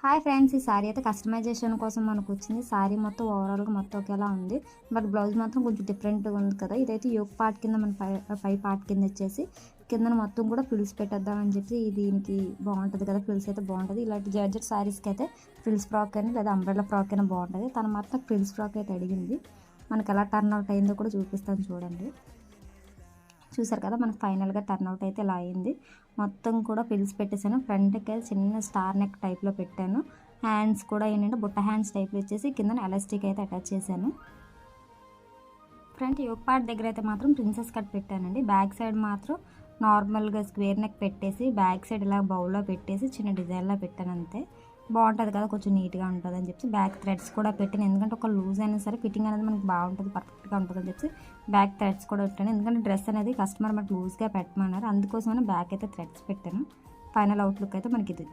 Hi friends, ఈ sorry అయితే customization కోసం మనకు వచ్చింది. సారీ మొత్తం ఓవరాల్గా మొత్తం ఒకేలా ఉంది, బట్ బ్లౌజ్ మాత్రం కొంచెం డిఫరెంట్గా ఉంది కదా. ఇదైతే యోక్ పార్ట్ కింద మన పై పార్ట్ కింద వచ్చేసి కింద మొత్తం కూడా ఫ్రిల్స్ పెట్టేద్దామని చెప్పి దీనికి బాగుంటుంది కదా. ఫ్రిల్స్ అయితే బాగుంటుంది. ఇలాంటి జార్జెట్ సారీస్కి అయితే ఫ్రిల్స్ ఫ్రాక్ అని లేదా అంబ్రెల్లా ఫ్రాక్ అయినా బాగుంటుంది. తను మాత్రం ఫ్రిల్స్ ఫ్రాక్ అయితే అడిగింది. మనకు ఎలా టర్న్ అవుట్ అయిందో కూడా చూపిస్తాను చూడండి. చూసారు కదా, మనకు ఫైనల్గా టర్న్అవుట్ అయితే ఇలా అయింది. మొత్తం కూడా ఫ్రిల్స్ పెట్టేశాను. ఫ్రంట్కి చిన్న స్టార్ నెక్ టైప్లో పెట్టాను. హ్యాండ్స్ కూడా ఏంటంటే బుట్ట హ్యాండ్స్ టైప్లో వచ్చేసి కింద ఎలాస్టిక్ అయితే అటాచ్ చేశాను. ఫ్రంట్ యోక్ పార్ట్ దగ్గర అయితే మాత్రం ప్రిన్సెస్ కట్ పెట్టానండి. బ్యాక్ సైడ్ మాత్రం నార్మల్గా స్క్వేర్ నెక్ పెట్టేసి బ్యాక్ సైడ్ ఇలా బౌల్లో పెట్టేసి చిన్న డిజైన్లో పెట్టాను. అంతే బాగుంటుంది కదా, కొంచెం నీట్గా ఉంటుంది అని చెప్పి బ్యాక్ థ్రెడ్స్ కూడా పెట్టాను. ఎందుకంటే ఒక లూజ్ అయినా సరే ఫిట్టింగ్ అనేది మనకి బాగుంటుంది, పర్ఫెక్ట్గా ఉంటుంది అని చెప్పి బ్యాక్ థ్రెడ్స్ కూడా పెట్టాను. ఎందుకంటే డ్రెస్ అనేది కస్టమర్ మనకు లూజ్గా పెట్టమన్నారు, అందుకోసమని బ్యాక్ అయితే థ్రెడ్స్ పెట్టాను. ఫైనల్ అవుట్లుక్ అయితే మనకి ఇది.